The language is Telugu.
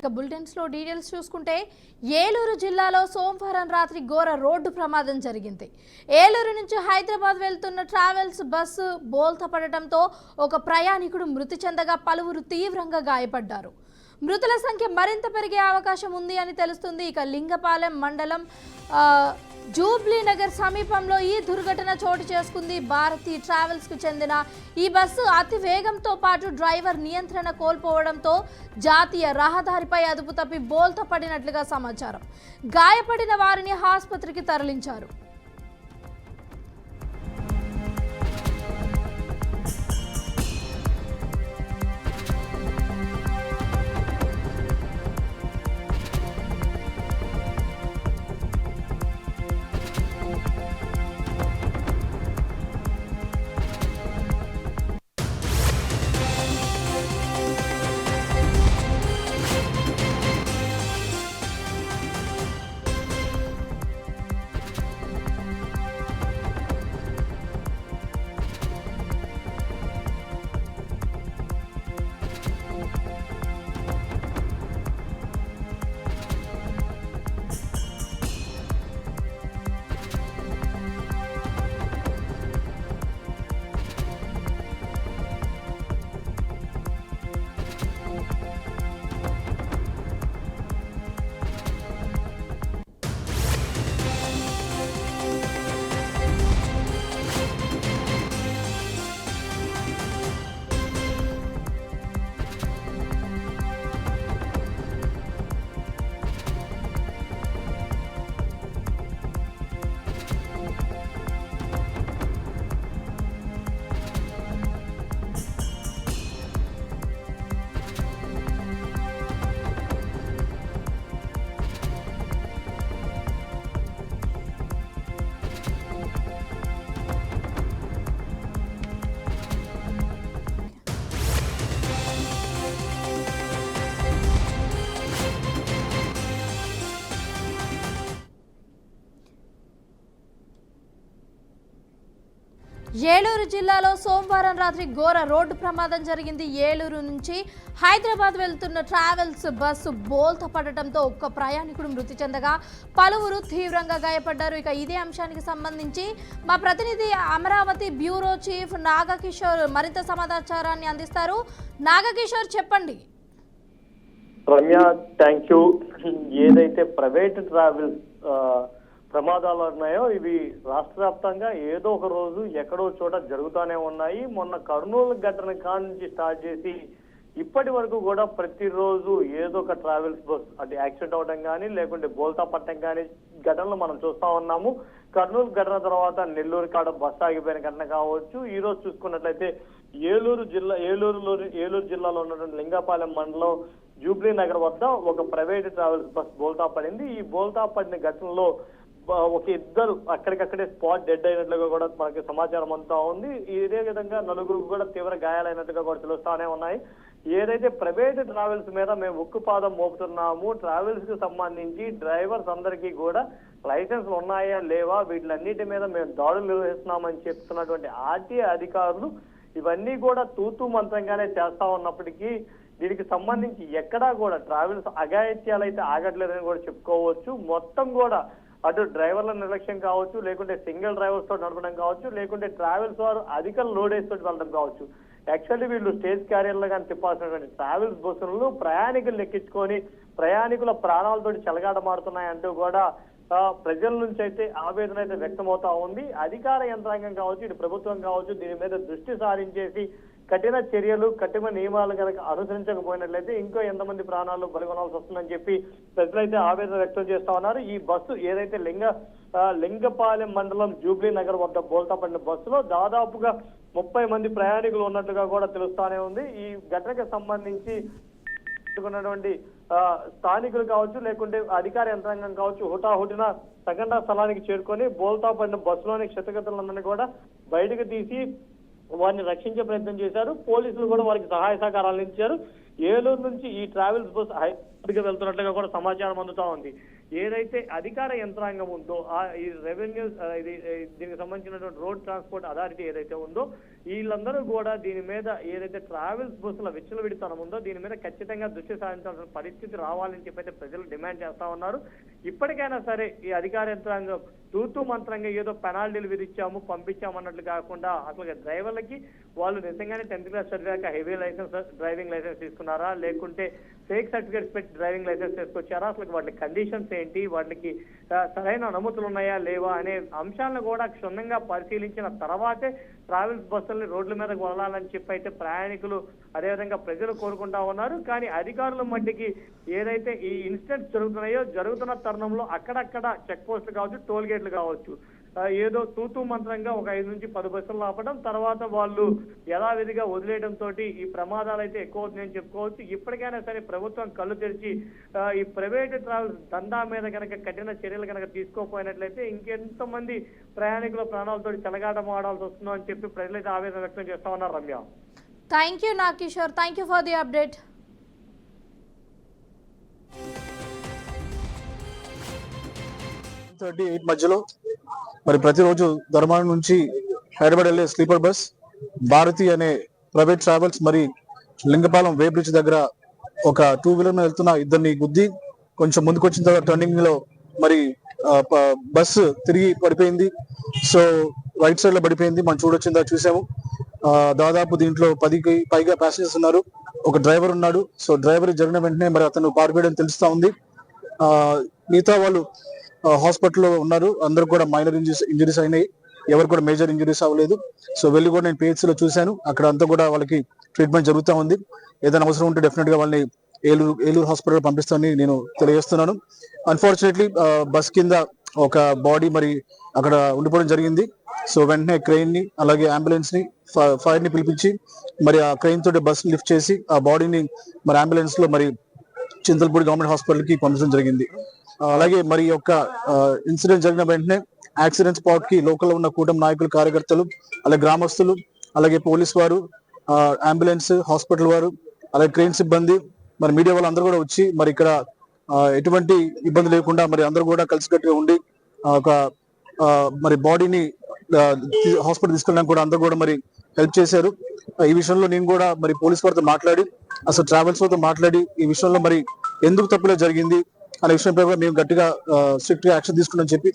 ఇక బులెటిన్స్ లో డీటెయిల్స్ చూసుకుంటే ఏలూరు జిల్లాలో సోమవారం రాత్రి ఘోర రోడ్డు ప్రమాదం జరిగింది. ఏలూరు నుంచి హైదరాబాద్ వెళ్తున్న ట్రావెల్స్ బస్సు బోల్తా పడటంతో ఒక ప్రయాణికుడు మృతి చెందగా పలువురు తీవ్రంగా గాయపడ్డారు. మృతుల సంఖ్య మరింత పెరిగే అవకాశం ఉంది అని తెలుస్తుంది. ఇక లింగపాలెం మండలం జూబ్లీ నగర్ సమీపంలో ఈ దుర్ఘటన చోటు చేసుకుంది. భారతి ట్రావెల్స్ కు చెందిన ఈ బస్సు అతి వేగంతో పాటు డ్రైవర్ నియంత్రణ కోల్పోవడంతో జాతీయ రహదారిపై అదుపు తప్పి బోల్తా పడినట్లుగా సమాచారం. గాయపడిన వారిని ఆసుపత్రికి తరలించారు. ఏలూరు జిల్లాలో సోమవారం రాత్రి ఘోర రోడ్డు ప్రమాదం జరిగింది. ఏలూరు నుంచి హైదరాబాద్ వెళ్తున్న ట్రావెల్స్ బస్సు బోల్తా పడటంతో ఒక్క ప్రయాణికుడు మృతి చెందగా పలువురు తీవ్రంగా గాయపడ్డారు. ఇక ఇదే అంశానికి సంబంధించి మా ప్రతినిధి అమరావతి బ్యూరో చీఫ్ నాగకిషోర్ మరింత సమాచారాన్ని అందిస్తారు. నాగకిషోర్, చెప్పండి. Ramya, thank you. ఏదైతే ప్రైవేట్ ట్రావెల్స్ ప్రమాదాలు ఉన్నాయో ఇవి రాష్ట్ర వ్యాప్తంగా ఏదో ఒక రోజు ఎక్కడో చోట జరుగుతూనే ఉన్నాయి. మొన్న కర్నూలు ఘటన కాడ నుంచి స్టార్ట్ చేసి ఇప్పటి వరకు కూడా ప్రతిరోజు ఏదో ఒక ట్రావెల్స్ బస్ అది యాక్సిడెంట్ అవడం కానీ లేకుంటే బోల్తా పట్టడం కానీ ఘటనలు మనం చూస్తా ఉన్నాము. కర్నూలు ఘటన తర్వాత నెల్లూరు కాడ బస్సు ఆగిపోయిన ఘటన కావచ్చు. ఈ రోజు చూసుకున్నట్లయితే ఏలూరు జిల్లాలో ఉన్నటువంటి లింగపాలెం మండలం జూబ్లీ నగర్ వద్ద ఒక ప్రైవేట్ ట్రావెల్స్ బస్ బోల్తా పడింది. ఈ బోల్తా పడిన ఘటనలో ఒక ఇద్దరు అక్కడికక్కడే స్పాట్ డెడ్ అయినట్లుగా కూడా మనకి సమాచారం అంతా ఉంది. ఇదే విధంగా నలుగురు కూడా తీవ్ర గాయాలైనట్టుగా కూడా తెలుస్తానే ఉన్నాయి. ఏదైతే ప్రైవేట్ ట్రావెల్స్ మీద మేము ఉక్కుపాదం మోపుతున్నాము, ట్రావెల్స్ కి సంబంధించి డ్రైవర్స్ అందరికీ కూడా లైసెన్స్లు ఉన్నాయా లేవా వీటిలన్నిటి మీద మేము దాడులు నిర్వహిస్తున్నామని చెప్తున్నటువంటి ఆర్టీఏ అధికారులు ఇవన్నీ కూడా తూతూ మంత్రంగానే చేస్తా ఉన్నప్పటికీ దీనికి సంబంధించి ఎక్కడా కూడా ట్రావెల్స్ అఘాయిత్యాలు అయితే ఆగట్లేదని కూడా చెప్పుకోవచ్చు. మొత్తం కూడా అటు డ్రైవర్ల నిర్లక్ష్యం కావచ్చు, లేకుంటే సింగిల్ డ్రైవర్స్ తోటి నడపడం కావచ్చు, లేకుంటే ట్రావెల్స్ వారు అధిక లోడేజ్ తోటి వెళ్ళడం కావచ్చు. యాక్చువల్లీ వీళ్ళు స్టేజ్ క్యారియర్లు కానీ తిప్పాల్సినటువంటి ట్రావెల్స్ బస్సులను ప్రయాణికులు ఎక్కించుకొని ప్రయాణికుల ప్రాణాలతోటి చెలగాటమాడుతున్నాయంటూ కూడా ప్రజల నుంచి అయితే ఆవేదన అయితే వ్యక్తమవుతా ఉంది. అధికార యంత్రాంగం కావచ్చు, ఇటు ప్రభుత్వం కావచ్చు, దీని మీద దృష్టి సారించేసి కఠిన చర్యలు, కఠిన నియమాలు కనుక అనుసరించకపోయినట్లయితే ఇంకో ఎంతమంది ప్రాణాలు బలిగొనాల్సి వస్తుందని చెప్పి ప్రజలైతే ఆవేదన వ్యక్తం చేస్తా ఉన్నారు. ఈ బస్సు ఏదైతే లింగపాలెం మండలం జూబ్లీ నగర్ వద్ద బోల్తా పడిన బస్సులో దాదాపుగా 30 మంది ప్రయాణికులు ఉన్నట్టుగా కూడా తెలుస్తానే ఉంది. ఈ ఘటనకు సంబంధించి స్థానికులు కావచ్చు, లేకుంటే అధికార యంత్రాంగం కావచ్చు, హుటాహుటిన సంఘటనా స్థలానికి చేరుకొని బోల్తా పడిన బస్సులోని క్షతగతులందరినీ కూడా బయటకు తీసి వారిని రక్షించే ప్రయత్నం చేశారు. పోలీసులు కూడా వారికి సహాయ సహకారాలు అందించారు. ఏలూరు నుంచి ఈ ట్రావెల్స్ బస్ హైదరాబాద్కి వెళ్తున్నట్లుగా కూడా సమాచారం అందుతా ఉంది. ఏదైతే అధికార యంత్రాంగం ఉందో ఈ రెవెన్యూ దీనికి సంబంధించినటువంటి రోడ్ ట్రాన్స్పోర్ట్ అథారిటీ ఏదైతే ఉందో వీళ్ళందరూ కూడా దీని మీద ఏదైతే ట్రావెల్స్ బస్సుల విచ్చలవిడితనం ఉందో దీని మీద ఖచ్చితంగా దృష్టి సారించాల్సిన పరిస్థితి రావాలని చెప్పి అయితే ప్రజలు డిమాండ్ చేస్తా ఉన్నారు. ఇప్పటికైనా సరే ఈ అధికార యంత్రాంగం తూతూ మంత్రంగా ఏదో పెనాల్టీలు విధించాము పంపించామన్నట్లు కాకుండా అసలు డ్రైవర్లకి వాళ్ళు నిజంగానే 10th క్లాస్ చదివాక హెవీ లైసెన్స్ డ్రైవింగ్ లైసెన్స్ తీసుకున్నారా, లేకుంటే ఫేక్ సర్టిఫికేట్స్ పెట్టి డ్రైవింగ్ లైసెన్స్ తీసుకొచ్చారా, అసలు వాటి కండిషన్స్ ఏంటి, వాటికి సరైన అనుమతులు ఉన్నాయా లేవా అనే అంశాలను కూడా క్షుణ్ణంగా పరిశీలించిన తర్వాతే ట్రావెల్స్ బస్సుల్ని రోడ్ల మీదకి వదలాలని చెప్పి అయితే ప్రయాణికులు అదేవిధంగా ప్రజలు కోరుకుంటా ఉన్నారు. కానీ అధికారుల మట్టికి ఏదైతే ఈ ఇన్సిడెంట్స్ జరుగుతున్నాయో జరుగుతున్న తరుణంలో అక్కడక్కడ చెక్ పోస్టులు కావచ్చు, టోల్ గేట్లు కావచ్చు, ఏదో తూతూ మంత్రంగా ఒక 5 నుంచి 10 బస్సులు ఆపడం, తర్వాత వాళ్ళు యథావిధిగా వదిలేయడం తోటి ఈ ప్రమాదాలు అయితే ఎక్కువ అవుతున్నాయని చెప్పుకోవచ్చు. ఇప్పటికైనా సరే ప్రభుత్వం కళ్ళు తెరిచి ఈ ప్రైవేట్ ట్రావెల్స్ దందా మీద కనుక కఠిన చర్యలు కనుక తీసుకోపోయినట్లయితే ఇంకెంతమంది ప్రయాణికుల ప్రాణాలతో చెలగాటం ఆడాల్సి వస్తుందో అని చెప్పి ప్రజలైతే ఆవేదన వ్యక్తం చేస్తా ఉన్నారు. Ramya, thank you Nagakishore, thank you for the update. 38 మధ్యలో మరి ప్రతిరోజు ధర్మారం నుంచి హైదరాబాద్ వెళ్ళే స్లీపర్ బస్ భారతి అనే ప్రైవేట్ ట్రావెల్స్ మరి లింగపాలెం వే బ్రిడ్జ్ దగ్గర ఒక 2 వీలర్ మీద వెళ్తున్న ఇద్దరిని గుద్ది కొంచెం ముందుకు వచ్చిన తర్వాత టర్నింగ్ లో మరి బస్సు తిరిగి పడిపోయింది. సో రైట్ సైడ్ లో పడిపోయింది. మనం చూడొచ్చిందా చూసాము. దాదాపు దీంట్లో 10కి పైగా ప్యాసింజర్స్ ఉన్నారు. ఒక డ్రైవర్ ఉన్నాడు. సో డ్రైవర్ జరిగిన వెంటనే మరి అతను పారిపోయడం తెలుస్తా ఉంది. మిగతా వాళ్ళు హాస్పిటల్లో ఉన్నారు. అందరు కూడా మైనర్ ఇంజరీస్ అయినాయి. ఎవరు కూడా మేజర్ ఇంజరీస్ అవ్వలేదు. సో వెళ్ళి కూడా నేను PHC లో చూశాను. అక్కడ అంతా కూడా వాళ్ళకి ట్రీట్మెంట్ జరుగుతూ ఉంది. ఏదైనా అవసరం ఉంటే డెఫినెట్ గా వాళ్ళని ఏలూరు హాస్పిటల్ పంపిస్తామని నేను తెలియజేస్తున్నాను. అన్ఫార్చునేట్లీ బస్ కింద ఒక బాడీ మరి అక్కడ ఉండిపోవడం జరిగింది. సో వెంటనే క్రెయిన్ ని అలాగే అంబులెన్స్ ని ఫైర్ ని పిలిపించి మరి ఆ క్రెయిన్ తోటి బస్ లిఫ్ట్ చేసి ఆ బాడీని మరి అంబులెన్స్ లో మరి చింతలపూడి గవర్నమెంట్ హాస్పిటల్ కి పంపించడం జరిగింది. అలాగే మరి యొక్క ఇన్సిడెంట్ జరిగిన వెంటనే యాక్సిడెంట్ స్పాట్ కి లోకల్ ఉన్న కూటమి నాయకులు, కార్యకర్తలు, అలాగే గ్రామస్తులు, అలాగే పోలీస్ వారు, అంబులెన్స్, హాస్పిటల్ వారు, అలాగే క్రెయిన్ సిబ్బంది, మరి మీడియా వాళ్ళు అందరూ కూడా వచ్చి మరి ఇక్కడ ఎటువంటి ఇబ్బంది లేకుండా మరి అందరూ కూడా కలిసికట్టుగా ఉండి ఒక మరి బాడీని హాస్పిటల్ తీసుకెళ్ళడానికి కూడా అందరూ కూడా మరి హెల్ప్ చేశారు. ఈ విషయంలో నేను కూడా మరి పోలీస్ వారితో మాట్లాడి అసలు ట్రావెల్స్ వారితో మాట్లాడి ఈ విషయంలో మరి ఎందుకు తప్పులే జరిగింది అనే విషయంపై మేము గట్టిగా స్ట్రిక్ట్ గా యాక్షన్ తీసుకున్నామని చెప్పి